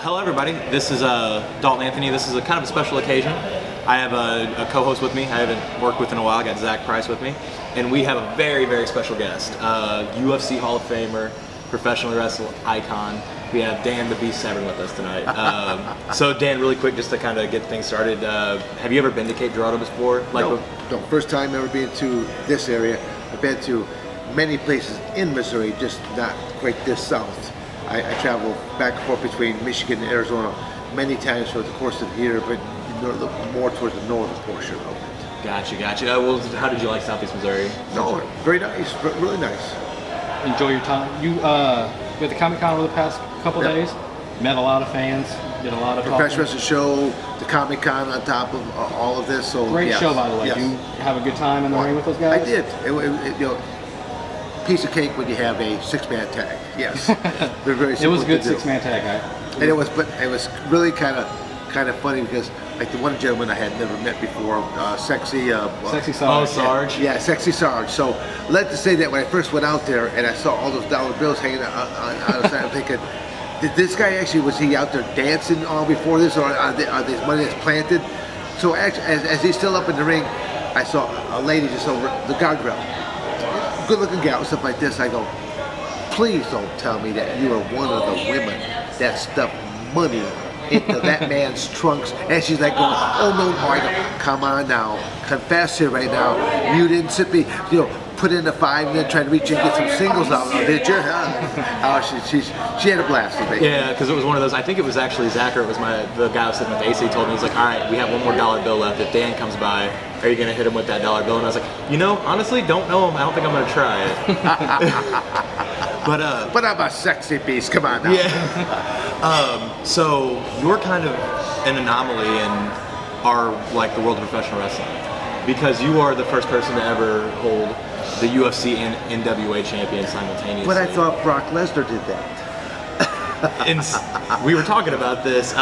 Hello everybody, this is Dalton Anthony. This is a kind of a special occasion. I have a co-host with me I haven't worked with in a while. I got Zach Price with me. And we have a very, very special guest. UFC Hall of Famer, professional wrestler icon. We have Dan the Beast Severn with us tonight. So Dan, really quick, just to kind of get things started, have you ever been to Cape Girardeau before? No, first time ever been to this area. I've been to many places in Missouri, just not quite this south. I travel back and forth between Michigan and Arizona many times throughout the course of the year, but more towards the northern portion of it. Gotcha. Well, how did you like Southeast Missouri? No, very nice, really nice. Enjoy your time. You with the Comic Con over the past couple days, met a lot of fans, did a lot of Professional Wrestling Show, the Comic Con on top of all of this. So great show, by the way. Yes. You have a good time in the ring with those guys? I did. Piece of cake when you have a six-man tag. Yes, they're very simple. It was a good to do. six-man tag, and it was really kind of funny because like the one gentleman I had never met before, Sexy Sarge. Oh, Sarge. Yeah, Sexy Sarge. So let's just say that when I first went out there and I saw all those dollar bills hanging on the side, I'm thinking, did this guy was he out there dancing all before this, or are these money that's planted? So actually, as he's still up in the ring, I saw a lady just over the guardrail. Good-looking gal, stuff like this. I go, please don't tell me that you are one of the women that stuffed money into that man's trunks. And she's like going, oh no, I go, come on now, confess here right now. You didn't simply, put in a 5 minute trying to reach and get some singles out, did you? She had a blast with me. Yeah, because it was one of those. I think it was actually Zach, or it was the guy who was sitting with AC. Told me, he's like, all right, we have one more dollar bill left. If Dan comes by, are you gonna hit him with that dollar bill? And I was like, honestly, don't know him. I don't think I'm gonna try it. But I'm a sexy beast. Come on now. Yeah. So you're kind of an anomaly in our the world of professional wrestling, because you are the first person to ever hold the UFC and NWA champion simultaneously. But I thought Brock Lesnar did that. And we were talking about this.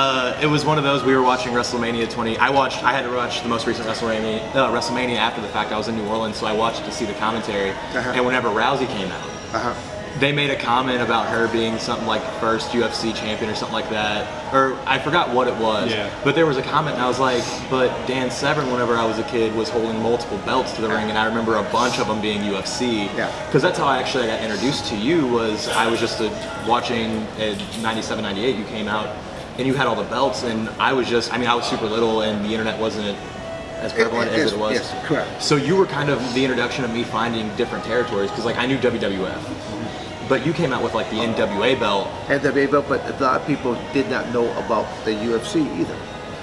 It was one of those. We were watching WrestleMania 20. I had to watch the most recent WrestleMania after the fact. I was in New Orleans, so I watched to see the commentary. And whenever Rousey came out, they made a comment about her being something like the first UFC champion or something like that. Or I forgot what it was. Yeah. But there was a comment, and I was like, but Dan Severn, whenever I was a kid, was holding multiple belts to the ring, and I remember a bunch of them being UFC. Yeah. Because that's how I got introduced to you. Was I was just watching in 97, 98, you came out, and you had all the belts, and I was super little, and the internet wasn't as prevalent as it was. Yes, correct. So you were kind of the introduction of me finding different territories, because I knew WWF. But you came out with the NWA belt. NWA belt, but a lot of people did not know about the UFC either.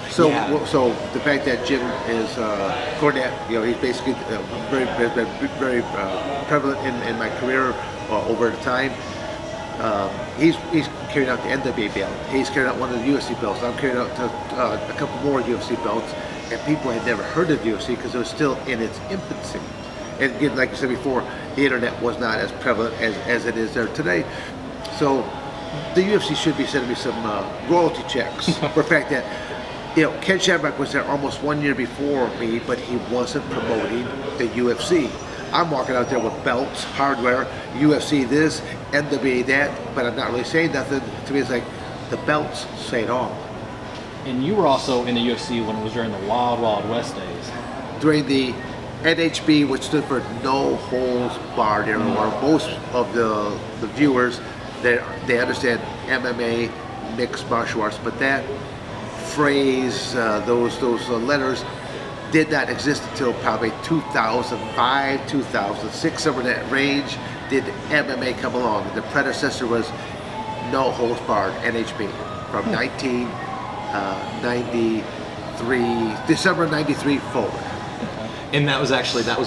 So, so the fact that Jim is Cornette, he's basically very prevalent in my career over the time. He's carrying out the NWA belt. He's carrying out one of the UFC belts. I'm carrying out a couple more UFC belts, and people had never heard of the UFC because it was still in its infancy. And again, like you said before, the internet was not as prevalent as it is there today. So the UFC should be sending me some royalty checks for the fact that, Ken Shamrock was there almost 1 year before me, but he wasn't promoting the UFC. I'm walking out there with belts, hardware, UFC this, NWA that, but I'm not really saying nothing. To me, it's like the belts say it all. And you were also in the UFC when it was during the Wild Wild West days. During the NHB, which stood for No Holds Barred era, or most of the viewers, they understand MMA, mixed martial arts, but that phrase, those letters, did not exist until probably 2005, 2006, somewhere in that range. Did MMA come along? The predecessor was No Holds Barred, NHB, from 1993, December 93 forward. And that was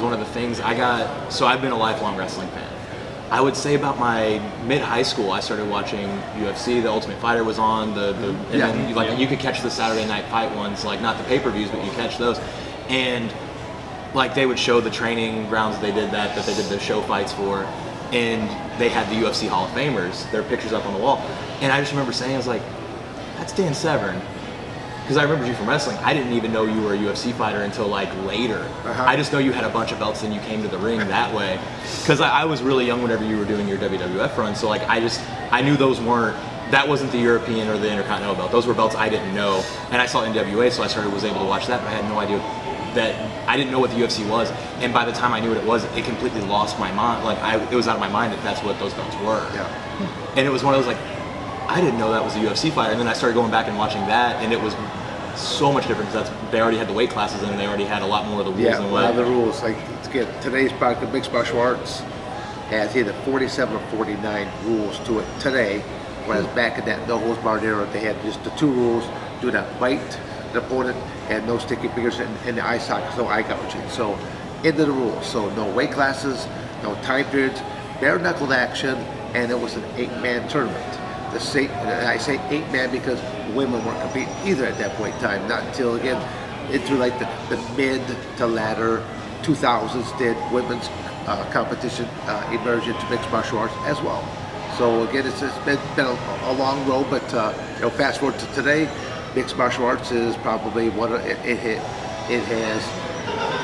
one of the things I got. So I've been a lifelong wrestling fan. I would say about my mid-high school, I started watching UFC. The Ultimate Fighter was on. Then you could catch the Saturday Night Fight ones, not the pay-per-views, but you catch those. And they would show the training grounds they did that they did the show fights for, and they had the UFC Hall of Famers, their pictures up on the wall. And I just remember saying, I was like, that's Dan Severn. Because I remember you from wrestling. I didn't even know you were a UFC fighter until later. I just know you had a bunch of belts and you came to the ring that way. Because I was really young whenever you were doing your WWF run, so I knew those weren't that wasn't the European or the Intercontinental belt. Those were belts I didn't know, and I saw NWA, so was able to watch that, but I had no idea I didn't know what the UFC was, and by the time I knew what it was, it completely lost my mind. Like it was out of my mind that that's what those belts were. Yeah. And it was one of those like, I didn't know that was a UFC fighter, and then I started going back and watching that, and it was so much different because they already had the weight classes and they already had a lot more of the rules. Yeah, and a lot of the rules. Like today's product, the mixed martial arts has either 47 or 49 rules to it today, whereas back in that no holds barred era, they had just the 2 rules: do not bite the opponent and no sticky fingers in the eye sockets, no eye gouging. So into the rules. So no weight classes, no time periods, bare knuckled action, and it was an 8-man tournament. I say 8-man because women weren't competing either at that point in time. Not until again into like the mid to latter 2000s did women's competition emerge into mixed martial arts as well. So again, it's been a long road, but fast forward to today, mixed martial arts is probably it has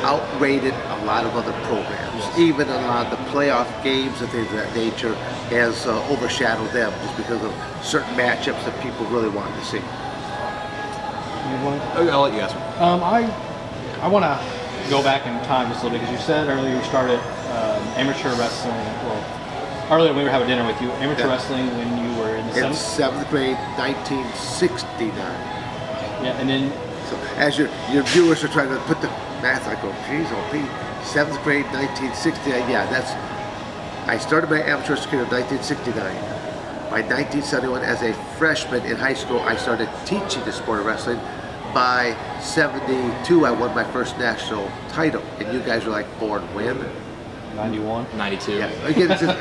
outrated a lot of other programs. Yes. Even a lot of the playoff games and things of that nature has overshadowed them just because of certain matchups that people really wanted to see. I'll let you ask me. I want to go back in time just a little bit because you said earlier you started amateur wrestling. Well, earlier we were having dinner with you. Amateur wrestling when you were in the seventh grade, 1969. Yeah, and then so as your viewers are trying to put the math, I go, geez, oh Pete, 7th grade, 1969. Yeah, I started my amateur career in 1969. By 1971, as a freshman in high school, I started teaching the sport of wrestling. By 72, I won my first national title. And you guys were like, born when? 91. 92. Yeah. Again, it's just,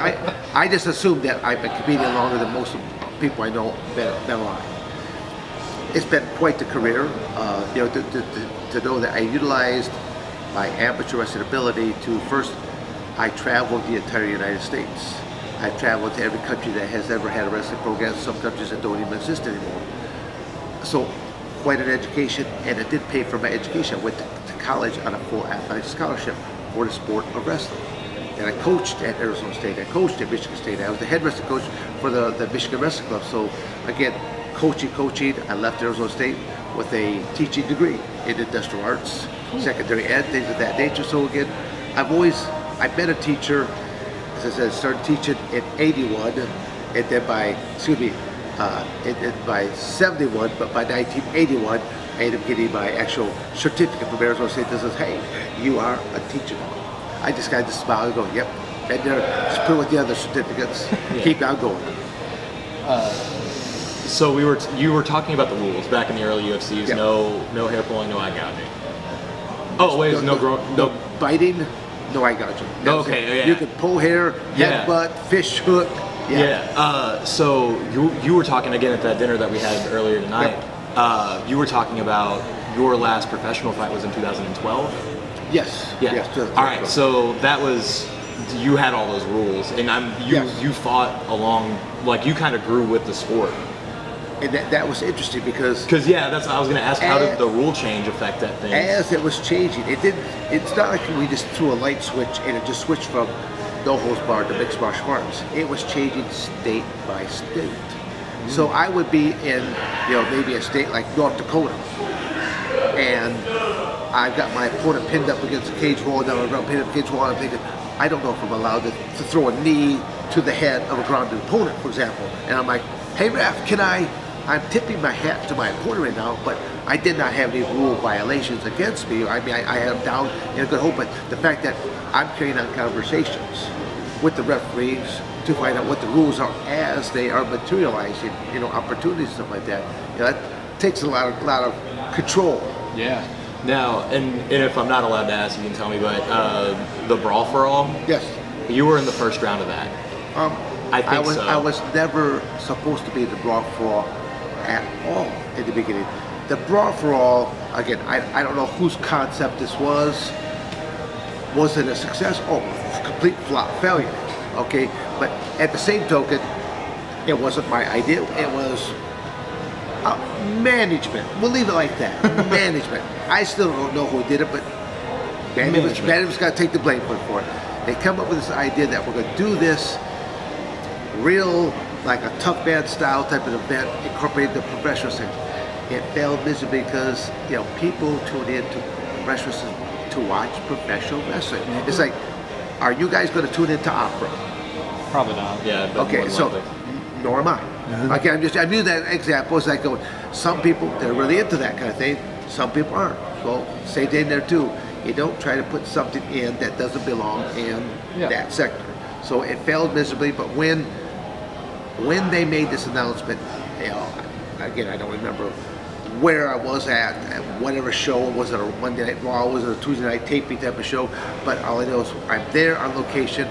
I just assumed that I've been competing longer than most of the people I know been alive. It's been quite the career, to know that I utilized my amateur wrestling ability to first, I traveled the entire United States. I've traveled to every country that has ever had a wrestling program, some countries that don't even exist anymore. So quite an education, and it did pay for my education. I went to college on a full athletic scholarship for the sport of wrestling. And I coached at Arizona State, I coached at Michigan State, I was the head wrestling coach for the Michigan Wrestling Club. So again, coaching, I left Arizona State with a teaching degree in industrial arts, secondary ed, things of that nature. So again, I've been a teacher, as I said, started teaching in 81, and then by 71, but by 1981, I ended up getting my actual certificate from Arizona State that says, hey, you are a teacher. I just got to smile and go, yep, and there, just put it with the other certificates, keep on going. So you were talking about the rules back in the early UFCs. Yeah. No hair pulling, no eye gouging. Oh wait, no biting, no eye gouging. Okay, yeah. You can pull hair, headbutt, fish hook. Yeah. So you were talking again at that dinner that we had earlier tonight. Yep. You were talking about your last professional fight was in 2012. Yes. Yeah. Yes, all right. So that was, you had all those rules, and you fought along, like you kind of grew with the sport. And that was interesting because that's what I was going to ask. How did the rule change affect that thing? As it was changing, it's not like we just threw a light switch and it just switched from no holds barred to mixed martial arts. It was changing state by state. So I would be in maybe a state like North Dakota, and I've got my opponent pinned up against the cage wall, down around pinned up the cage wall, and I'm thinking, I don't know if I'm allowed to throw a knee to the head of a grounded opponent, for example. And I'm like, hey ref, I'm tipping my hat to my opponent right now, but I did not have any rule violations against me. I mean, I had him down in a good hope, but the fact that I'm carrying on conversations with the referees to find out what the rules are as they are materializing, opportunities, stuff like that. That takes a lot of control. Yeah. Now, and if I'm not allowed to ask, you can tell me, but the Brawl for All? Yes. You were in the first round of that. I was never supposed to be the Brawl for All at all in the beginning. The Brawl for All, again, I don't know whose concept this was. Was it a success or complete flop failure? Okay, but at the same token, it wasn't my idea. It was management. We'll leave it like that. Management. I still don't know who did it, but management's got to take the blame for it. They come up with this idea that we're going to do this real like a tough man style type of event, incorporated the professional scene. It failed miserably because people tune in to professional wrestling to watch professional wrestling. Mm-hmm. It's like, are you guys going to tune into opera? Probably not. Yeah. Okay, so nor am I. Mm-hmm. Okay, I'm using that example. It's like some people, they're really into that kind of thing. Some people aren't. Well, same thing there too. You don't try to put something in that doesn't belong in that sector. So it failed miserably. But when they made this announcement, again, I don't remember where I was at whatever show. Was it a Monday Night Brawl? Was it a Tuesday night taping type of show? But all I know is I'm there on location,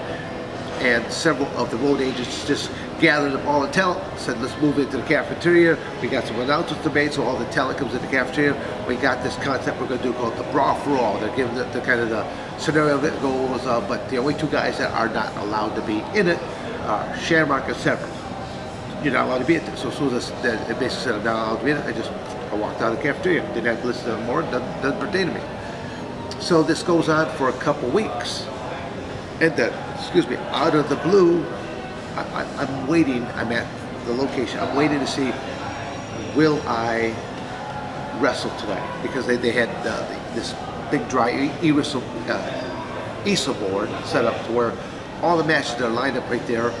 and several of the road agents just gathered up all the talent, said let's move into the cafeteria. We got some announcements to make, so all the talent comes in the cafeteria. We got this concept we're going to do called the Brawl for All. They're giving the kind of the scenario that goes, but the only two guys that are not allowed to be in it are Shamrock and Severn. You're not allowed to be in it. So as soon as it basically said I'm not allowed to be in it, I walked out of the cafeteria. Didn't have to listen to them more. Doesn't pertain to me. So this goes on for a couple weeks, and then, out of the blue, I'm waiting. I'm at the location. I'm waiting to see, will I wrestle tonight? Because they had this big dry easel board set up to where all the matches are lined up right there.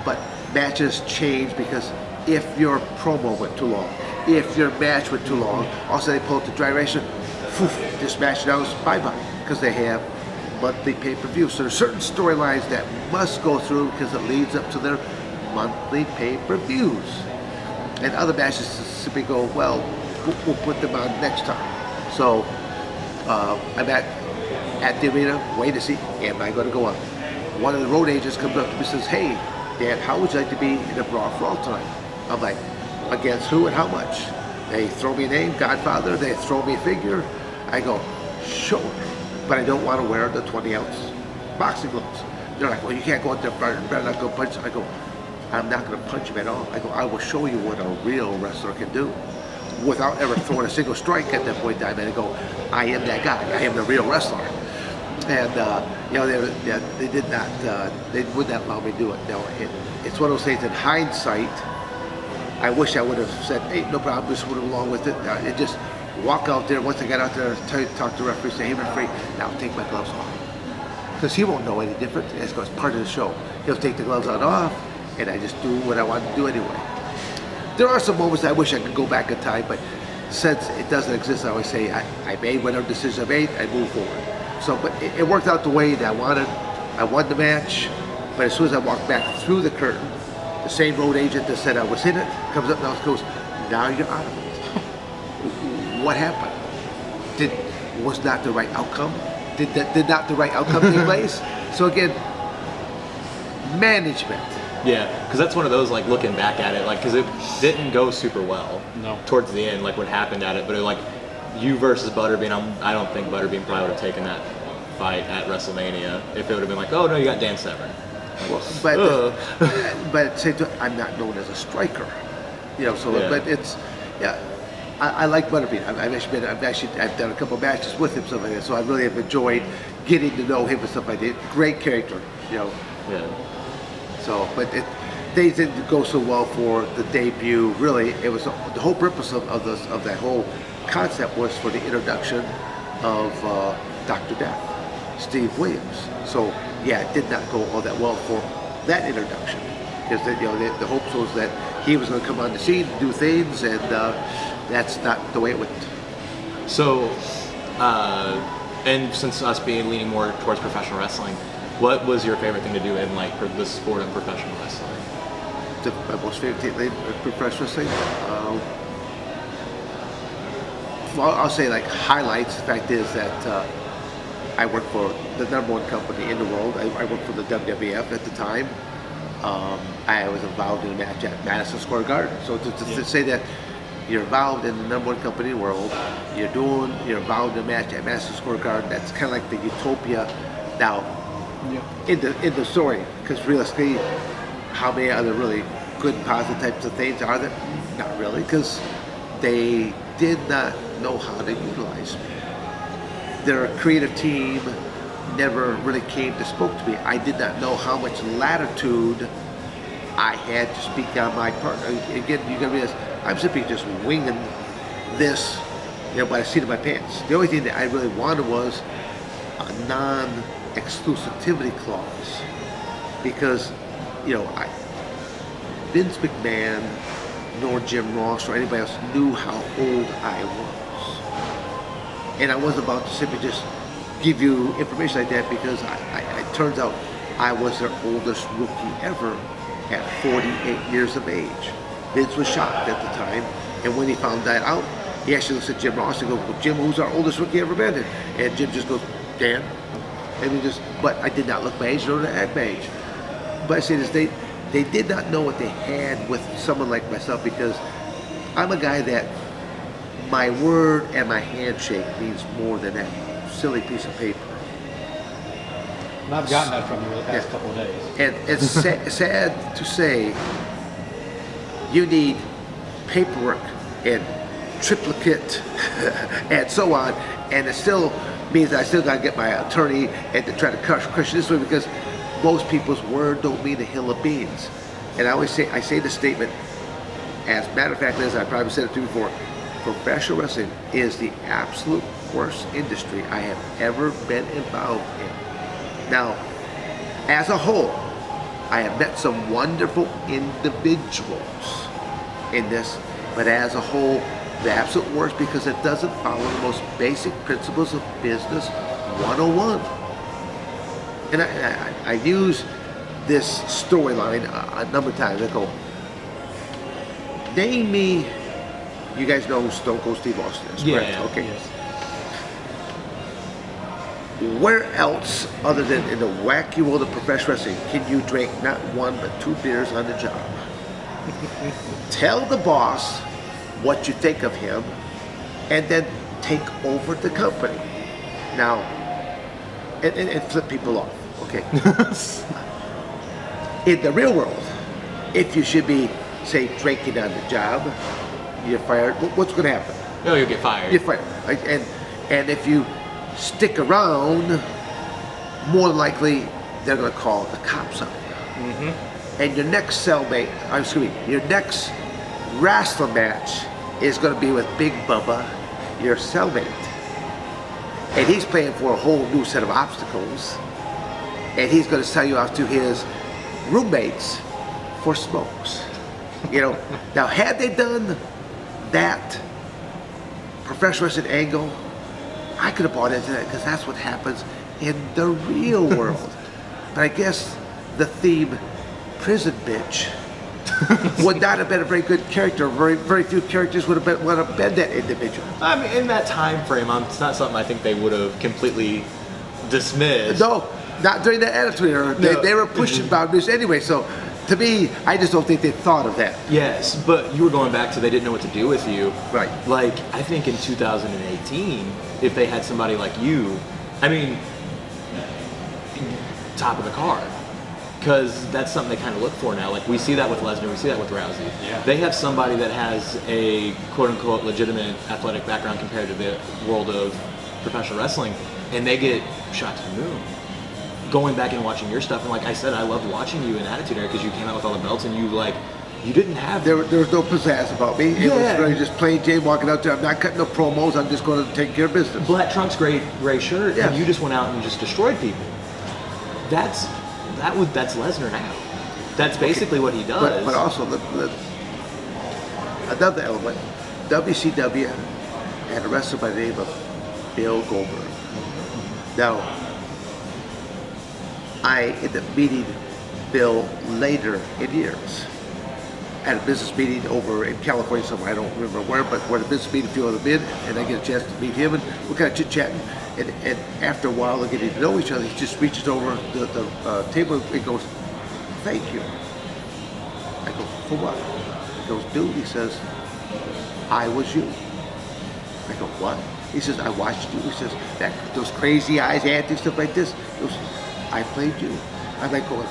But matches change because if your promo went too long, if your match went too long, also they pull up the dry erasure, this match now is bye-bye because they have monthly pay-per-view. So there's certain storylines that must go through because it leads up to their monthly pay-per-views. And other matches simply go, well, we'll put them on next time. So I'm at the arena, waiting to see, am I going to go on? One of the road agents comes up to me and says, hey, Dan, how would you like to be in a Brawl for All tonight? I'm like, against who and how much? They throw me a name, Godfather, they throw me a figure. I go, sure, but I don't want to wear the 20-ounce boxing gloves. They're like, well, you can't go out there, better not go punch. I go, I'm not going to punch him at all. I go, I will show you what a real wrestler can do without ever throwing a single strike at that point in time. And I go, I am that guy. I am the real wrestler. And they did not. They would not allow me to do it. No, it's one of those things. In hindsight, I wish I would have said, hey, no problem, just went along with it. It just walk out there. Once I got out there, talk to the referee, say, hey, referee, now take my gloves off. Because he won't know any different. It's part of the show. He'll take the gloves out off, and I just do what I want to do anyway. There are some moments I wish I could go back in time, but since it doesn't exist, I always say I made whatever decision I made, I move forward. So, but it worked out the way that I wanted. I won the match, but as soon as I walked back through the curtain, the same road agent that said I was in it comes up and goes, now you're out of it. What happened? Was not the right outcome? Did not the right outcome take place? So again, management. Yeah, because that's one of those, like, looking back at it, like, because it didn't go super well. No. Towards the end, like, what happened at it, but like, you versus Butterbean, I don't think Butterbean probably would have taken that fight at WrestleMania if it would have been like, oh no, you got Dan Severn. Well, but at the same time, I'm not known as a striker, So, Yeah. but it's, I like Butterbean. I've done a couple matches with him, stuff like that. So I really have enjoyed getting to know him and stuff like that. Great character, Yeah. So, but they didn't go so well for the debut. Really, it was the whole purpose of that whole concept was for the introduction of Dr. Death, Steve Williams. So yeah, it did not go all that well for that introduction because the hopes was that he was going to come on the scene, do things, and that's not the way it went. So, and since us being leaning more towards professional wrestling, what was your favorite thing to do in like the sport of professional wrestling? My most favorite thing in professional wrestling. Well, I'll say like highlights. The fact is that I worked for the #1 company in the world. I worked for the WWF at the time. I was involved in a match at Madison Square Garden. So to say that you're involved in the #1 company in the world, you're involved in a match at Madison Square Garden. That's kind of like the utopia now in the story. Because realistically, how many other really good and positive types of things are there? Not really, because they did not know how to utilize me. Their creative team never really came to spoke to me. I did not know how much latitude I had to speak on my part. Again, you gotta realize, I'm simply just winging this, by the seat of my pants. The only thing that I really wanted was a non-exclusivity clause, because, Vince McMahon nor Jim Ross or anybody else knew how old I was. And I wasn't about to simply just give you information like that, because it turns out I was their oldest rookie ever at 48 years of age. Vince was shocked at the time, and when he found that out, he actually looks at Jim Ross and goes, well, Jim, who's our oldest rookie ever been? And Jim just goes, Dan. And but I did not look my age nor act my age. But I say this, they did not know what they had with someone like myself, because I'm a guy that my word and my handshake means more than that silly piece of paper. And I've gotten that from you the past couple of days. And it's sad to say, you need paperwork and triplicate and so on, and it still means that I still got to get my attorney and to try to crush this way, because most people's word don't mean a hill of beans. And I say the statement, as a matter of fact, as I probably said it to you before, professional wrestling is the absolute worst industry I have ever been involved in. Now, as a whole, I have met some wonderful individuals in this, but as a whole, the absolute worst, because it doesn't follow the most basic principles of business 101. And I use this storyline a number of times. I go, name me, you guys know who Stone Cold Steve Austin is, correct? Yeah. Okay. Yes. Where else, other than in the wacky world of professional wrestling, can you drink not one but 2 beers on the job? Tell the boss what you think of him, and then take over the company. Now, and flip people off, okay? In the real world, if you should be, say, drinking on the job, you're fired. What's going to happen? No, you'll get fired. You're fired. Right? And if you stick around, more than likely they're going to call the cops on you. Mm-hmm. And your next your next wrestling match is going to be with Big Bubba, your cellmate. And he's playing for a whole new set of obstacles. And he's going to sell you off to his roommates for smokes. Now, had they done that professional wrestling angle, I could have bought into that, because that's what happens in the real world. But I guess the theme, prison bitch, would not have been a very good character. Very few characters would have been that individual. I mean, in that time frame, it's not something I think they would have completely dismissed. No, not during the Attitude Era. They were pushing boundaries anyway. So, to me, I just don't think they thought of that. Yes, but you were going back to they didn't know what to do with you. Right. Like, I think in 2018, if they had somebody like you, I mean, top of the card. Because that's something they kind of look for now. Like, we see that with Lesnar, we see that with Rousey. Yeah. They have somebody that has a quote-unquote legitimate athletic background compared to the world of professional wrestling, and they get shot to the moon. Going back and watching your stuff, and like I said, I loved watching you in Attitude Era, because you came out with all the belts, and you didn't have... There was no pizzazz about me. It was really just plain Jane walking out there. I'm not cutting no promos. I'm just going to take care of business. Black trunks, gray shirt, yes. And you just went out and just destroyed people. That's Lesnar now. That's basically what he does. But also, another element, WCW had a wrestler by the name of Bill Goldberg. Now, I ended up meeting Bill later in years at a business meeting over in California somewhere. I don't remember where, but we're at a business meeting, a few other men, and I get a chance to meet him, and we're kind of chit-chatting. And after a while of getting to know each other, he just reaches over the table and goes, "Thank you." I go, "For what?" He goes, "Dude," he says, "I was you." I go, "What?" He says, "I watched you." He says, those crazy eyes, antics, stuff like this. He goes, "I played you." I'm like going,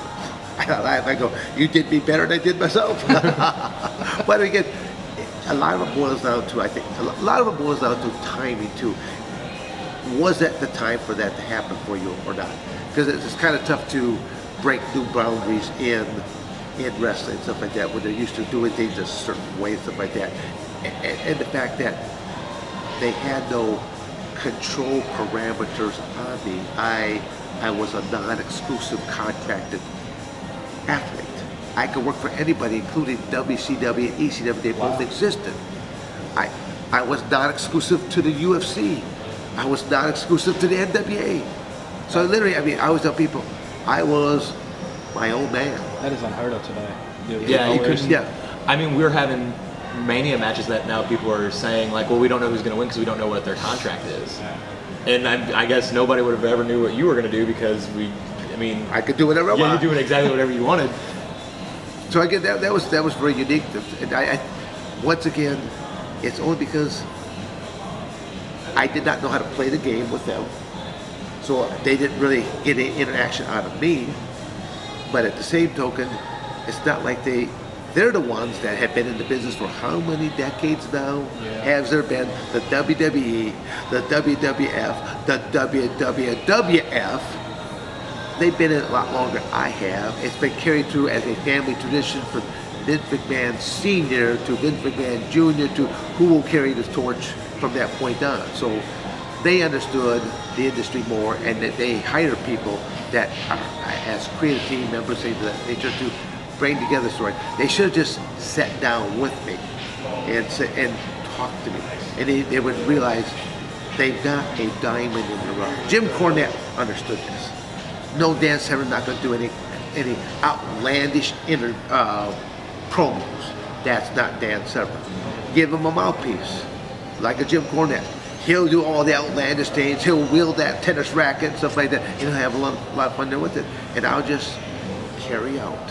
I laugh. I go, "You did me better than I did myself." But again, a lot of it boils down to, I think, a lot of it boils down to timing too. Was that the time for that to happen for you or not? Because it's kind of tough to break new boundaries in in wrestling, stuff like that, when they're used to doing things a certain way, stuff like that. And the fact that they had no control parameters on me. I was a non-exclusive contracted athlete. I could work for anybody, including WCW and ECW. They both existed. I was not exclusive to the UFC. I was not exclusive to the NWA. So literally, I mean, I always tell people, I was my own man. That is unheard of today. Yeah, you couldn't. Yeah. I mean, we're having Mania matches that now people are saying like, well, we don't know who's going to win because we don't know what their contract is. Yeah. And I guess nobody would have ever knew what you were going to do because I could do whatever I you're wanted. doing exactly whatever you wanted. So again, that was very unique. And I once again, it's only because I did not know how to play the game with them, so they didn't really get any interaction out of me. But at the same token, it's not like they're the ones that have been in the business for how many decades now? Yeah. Has there been the WWE, the WWF, the WWF? They've been in it a lot longer than I have. It's been carried through as a family tradition from Vince McMahon Sr. to Vince McMahon Jr. to who will carry this torch from that point on. So they understood the industry more, and that they hire people that are, as creative team members, things of that nature, to bring together story. They should have just sat down with me and talked to me, and they would realize they've got a diamond in the rough. Jim Cornette understood this. No, Dan Severn not going to do any outlandish promos. That's not Dan Severn. Give him a mouthpiece, like a Jim Cornette. He'll do all the outlandish things. He'll wield that tennis racket and stuff like that. And he'll have a lot of fun there with it. And I'll just carry out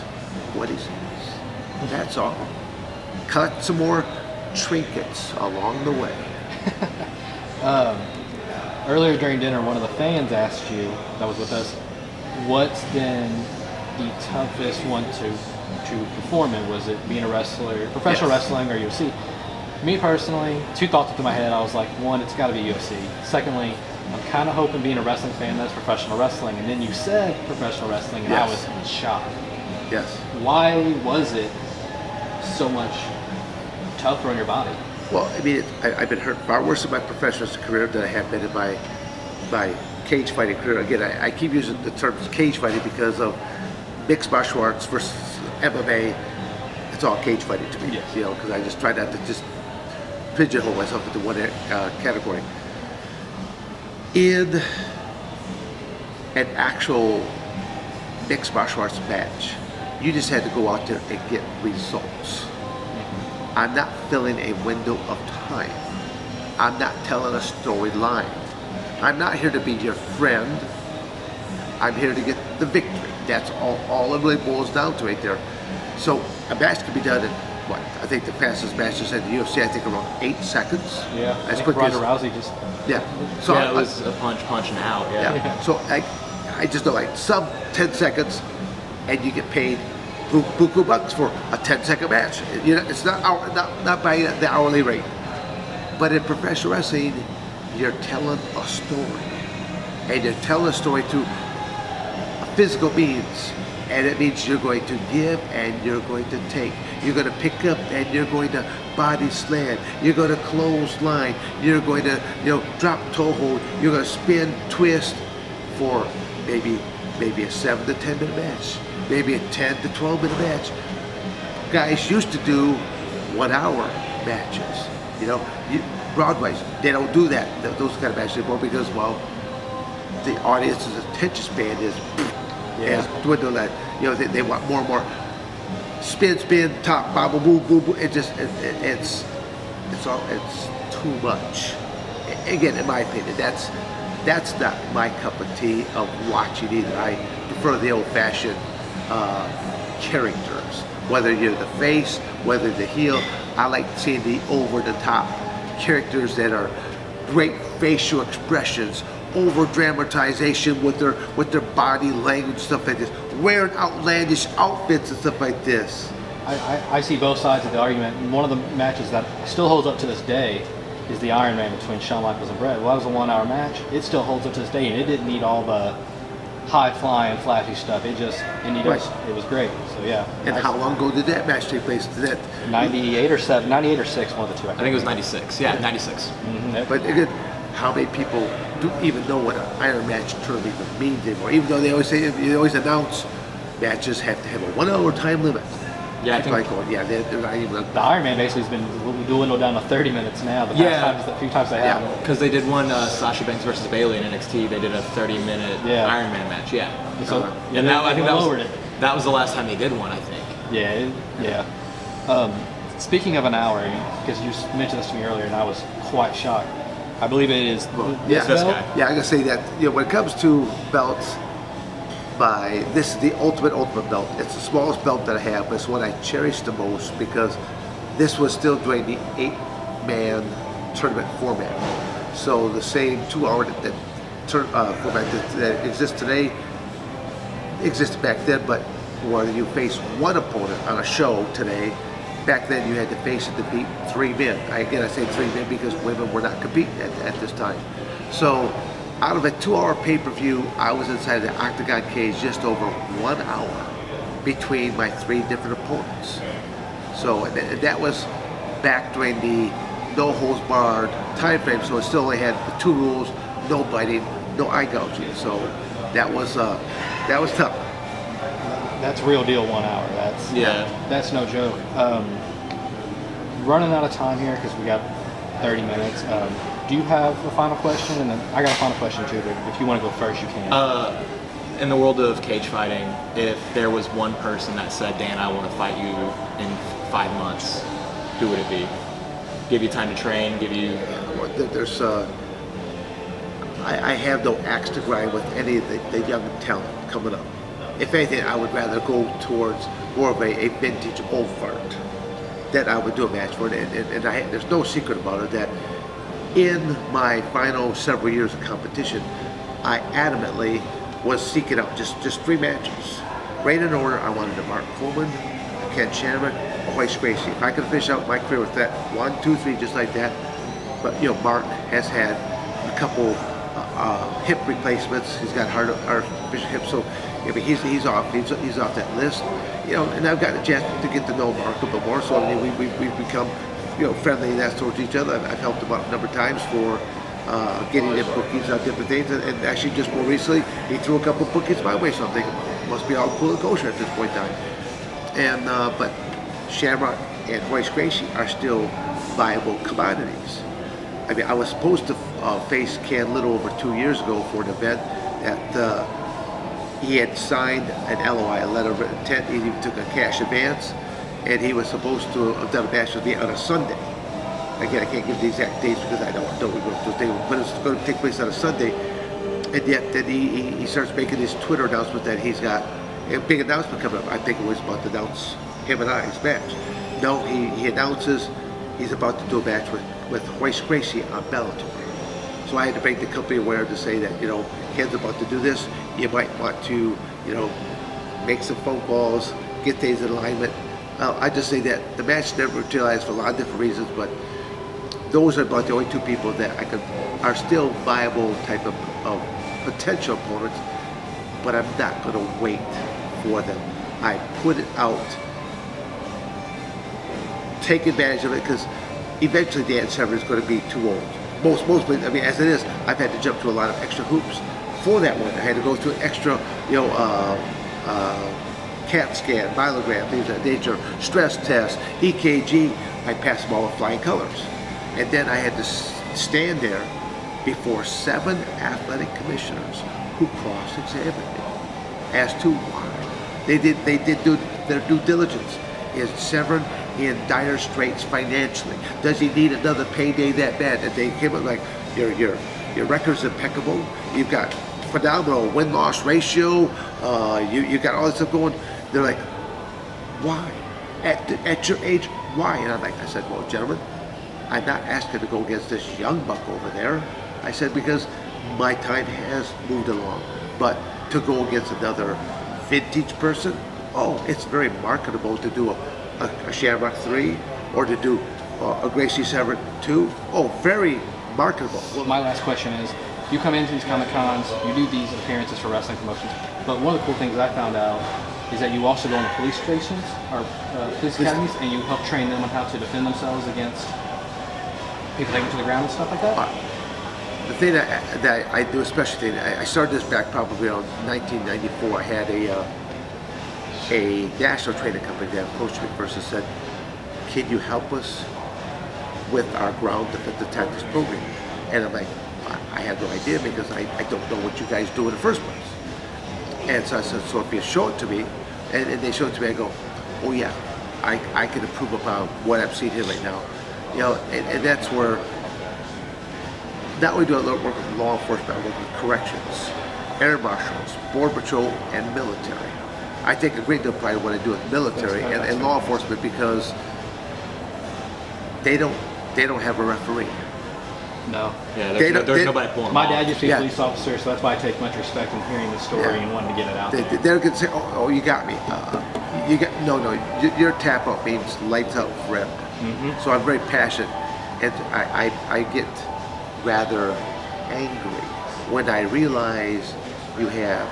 what he says. That's all. Collect some more trinkets along the way. Earlier during dinner, one of the fans asked you, that was with us, what's been the toughest one to perform in? Was it being a wrestler, professional wrestling, or UFC? Me personally, two thoughts into my head. I was like, one, it's got to be UFC. Secondly, I'm kind of hoping being a wrestling fan that's professional wrestling. And then you said professional wrestling, and I was in shock. Yes. Why was it so much tougher on your body? Well, I mean, I've been hurt far worse in my professional career than I have been in my cage fighting career. Again, I keep using the term cage fighting because of mixed martial arts versus MMA. It's all cage fighting to me, Yes. because I just try not to just pigeonhole myself into one category. In an actual mixed martial arts match, you just had to go out there and get results. I'm not filling a window of time. I'm not telling a storyline. I'm not here to be your friend. I'm here to get the victory. That's all it really boils down to right there. So a match can be done in, what, I think the fastest match is in the UFC, I think around 8 seconds. Yeah, I As think quick Ronda as- Rousey just... Yeah. So Yeah, it was a punch and out. yeah. So I just know, like, sub 10 seconds, and you get paid buku bucks for a 10-second match. It's not by the hourly rate. But in professional wrestling, you're telling a story, and you're telling a story through a physical means, and it means you're going to give and you're going to take. You're going to pick up and you're going to body slam. You're going to clothesline. You're going to drop toe hold. You're going to spin, twist for maybe a 7 to 10 minute match, maybe a 10 to 12 minute match. Guys used to do 1 hour matches. Broadways, they don't do that, those kind of matches anymore, because, well, the audience's attention span has dwindled. That they want more and more spin, top, bobble, boom, boom, boom. It's too much. Again, in my opinion, that's not my cup of tea of watching either. I prefer the old-fashioned characters. Whether you're the face, whether the heel, I like seeing the over-the-top characters that are great facial expressions, over dramatization with their body language, stuff like this, wearing outlandish outfits and stuff like this. I see both sides of the argument. And one of the matches that still holds up to this day is the Iron Man between Shawn Michaels and Bret. Well, that was a 1 hour match. It still holds up to this day, and it didn't need all the high flying, flashy stuff. It just it was great. So yeah. And how long ago did that match take place? 98 or 6, one of the two. I think it was 96. Yeah, 96. Mm-hmm. But again, how many people do even know what an Iron Match tournament even means anymore? Even though they always announce matches have to have a 1 hour time limit. Yeah, I think. They're not even. The Iron Man basically has been dwindled down to 30 minutes now. The few times they have. Because they did one Sasha Banks versus Bayley in NXT. They did a 30-minute Iron Man match. Yeah. So and I think that was the last time they did one. I think. Speaking of an hour, because you mentioned this to me earlier, and I was quite shocked. I believe it is this belt. Yeah, I gotta say that when it comes to belts, this is the ultimate belt. It's the smallest belt that I have, but it's one I cherish the most because this was still during the 8-man tournament format. So the same 2-hour format that exists today existed back then, but where you face one opponent on a show today, back then you had to face and defeat 3 men. I say 3 men because women were not competing at this time. So out of a 2-hour pay-per-view, I was inside the octagon cage just over 1 hour between my 3 different opponents. So that was back during the no holds barred time frame. So it still only had the 2 rules: no biting, no eye gouging. So that was tough. That's real deal 1 hour. That's no joke. Running out of time here because we got 30 minutes. Do you have a final question? And then I got a final question too, but if you want to go first, you can. In the world of cage fighting, if there was one person that said, Dan, I want to fight you in 5 months, who would it be? Give you time to train, give you... There's I have no axe to grind with any of the young talent coming up. If anything, I would rather go towards more of a vintage old fart that I would do a match for. And there's no secret about it that in my final several years of competition, I adamantly was seeking out just 3 matches. Right in order, I wanted a Mark Coleman, a Ken Shamrock, a Hoist Gracie. If I could finish out my career with that 1, 2, 3, just like that. But Mark has had a couple hip replacements. He's got artificial hips, so he's off that list. And I've gotten a chance to get to know Mark a bit more. So we've become friendly and that's towards each other. I've helped him out a number of times for getting them bookings on different things, and actually just more recently he threw a couple bookings my way, so I'm thinking must be all cool and kosher at this point in time. And but Shamrock and Hoist Gracie are still viable commodities. I was supposed to face Ken Little over 2 years ago for an event that he had signed an LOI, a letter of intent. He even took a cash advance, and he was supposed to have done a match with me on a Sunday. Again, I can't give the exact dates because I don't remember those days, but it's going to take place on a Sunday. And yet then he starts making this Twitter announcement that he's got a big announcement coming up. I think it was about to announce him and I's match. No, he announces he's about to do a match with Hoist Gracie on Bellator. So I had to make the company aware to say that, Ken's about to do this. You might want to, make some phone calls, get things in alignment. I just say that the match never materialized for a lot of different reasons, but those are about the only 2 people that are still viable type of potential opponents, but I'm not going to wait for them. I put it out, take advantage of it, because eventually Dan Severn is going to be too old. Mostly, as it is, I've had to jump through a lot of extra hoops for that one. I had to go through extra, CAT scan, myelogram, things of that nature, stress test, EKG. I passed them all with flying colors. And then I had to stand there before 7 athletic commissioners who cross-examined me as to why. They did do their due diligence. Is Severn in dire straits financially? Does he need another payday that bad? And they came up like, your record's impeccable. You've got phenomenal win-loss ratio. You got all this stuff going. They're like, why? At your age, why? And I said, well, gentlemen, I'm not asking to go against this young buck over there. I said, because my time has moved along. But to go against another vintage person, it's very marketable to do a Shamrock 3 or to do a Gracie Severn 2. Very marketable. Well, my last question is, you come into these Comic Cons, you do these appearances for wrestling promotions, but one of the cool things that I found out is that you also go into police stations or police academies, and you help train them on how to defend themselves against people taking to the ground and stuff like that. The thing that I do, especially I started this back probably around 1994. I had a national training company that approached me first and said, "Can you help us with our ground defensive tactics program?" And I'm like, I have no idea because I don't know what you guys do in the first place. And so I said, so if you show it to me, and they show it to me, I go, oh yeah, I can improve upon what I'm seeing here right now. You know, and that's where, not only do I work with law enforcement, I work with corrections, air marshals, border patrol, and military. I take a great deal of pride in what I do with military and law enforcement because they don't have a referee. No. Yeah, there's nobody pulling them My off. dad used to be a police officer, so that's why I take much respect in hearing the story and wanting to get it out there. They're going to say, oh, you got me. No, your tap out means lights out rep. So I'm very passionate, and I get rather angry when I realize you have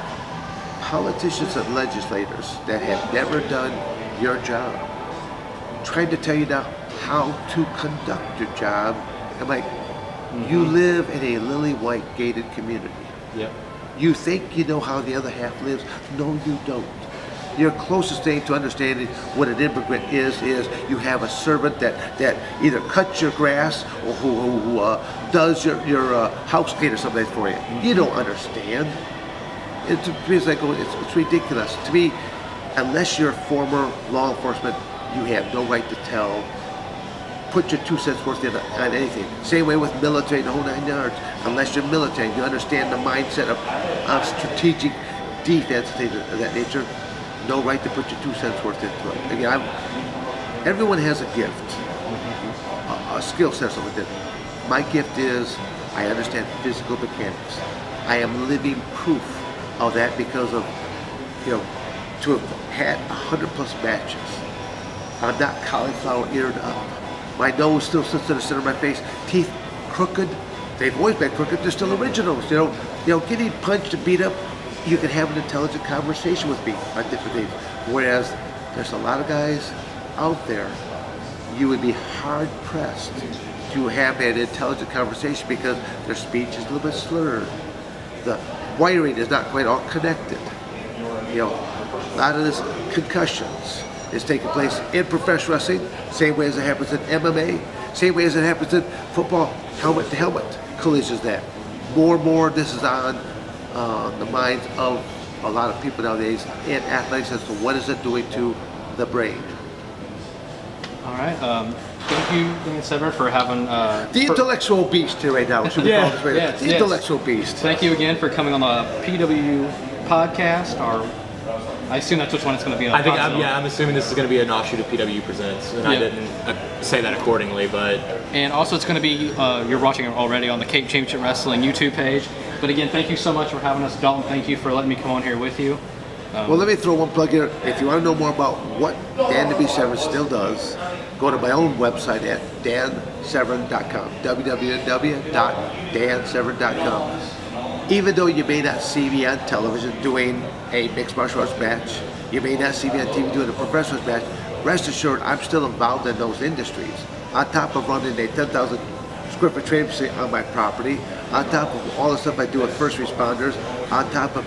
politicians and legislators that have never done your job trying to tell you now how to conduct your job. I'm like, you live in a lily white gated community. Yep. You think you know how the other half lives? No, you don't. Your closest thing to understanding what an immigrant is you have a servant that either cuts your grass or who does your house clean or something for you. You don't understand. To me, it's like, it's ridiculous. To me, unless you're former law enforcement, you have no right to put your 2 cents worth in on anything. Same way with military, the whole 9 yards. Unless you're military, you understand the mindset of strategic defense, things of that nature. No right to put your 2 cents worth into it. Again, everyone has a gift, a skill set with it. My gift is I understand physical mechanics. I am living proof of that because of, to have had 100+ matches. I'm not cauliflower eared up. My nose still sits in the center of my face. Teeth crooked. They've always been crooked. They're still originals. Getting punched and beat up, you can have an intelligent conversation with me on different things. Whereas there's a lot of guys out there, you would be hard pressed to have an intelligent conversation because their speech is a little bit slurred. The wiring is not quite all connected. A lot of this concussions is taking place in professional wrestling, same way as it happens in MMA, same way as it happens in football, helmet to helmet collisions. That more and more this is on the minds of a lot of people nowadays in athletics as to what is it doing to the brain. All right. Thank you, Dan Severn, for having the intellectual beast here right now. Should we call this right now? The intellectual beast. Thank you again for coming on the PW podcast. I assume that's which one it's going to be on. I'm assuming this is going to be an offshoot of PW Presents, and I didn't say that accordingly, but... And also it's going to be, you're watching it already on the Cape Championship Wrestling YouTube page. But again, thank you so much for having us. Dalton, thank you for letting me come on here with you. Well, let me throw one plug here. If you want to know more about what Dan the Beast Severn still does, go to my own website at dansevern.com, www.dansevern.com. Even though you may not see me on television doing a mixed martial arts match, you may not see me on TV doing a professional match, rest assured I'm still involved in those industries. On top of running a 10,000 square foot training facility on my property, on top of all the stuff I do with first responders, on top of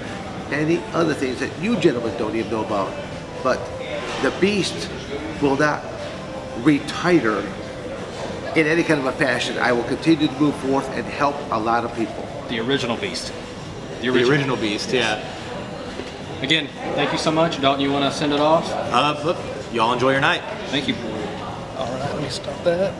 any other things that you gentlemen don't even know about. But the beast will not retire in any kind of a fashion. I will continue to move forth and help a lot of people. The original beast. The original beast, yeah. Again, thank you so much. Dalton, you want to send it off? Look, y'all enjoy your night. Thank you. All right, let me stop that.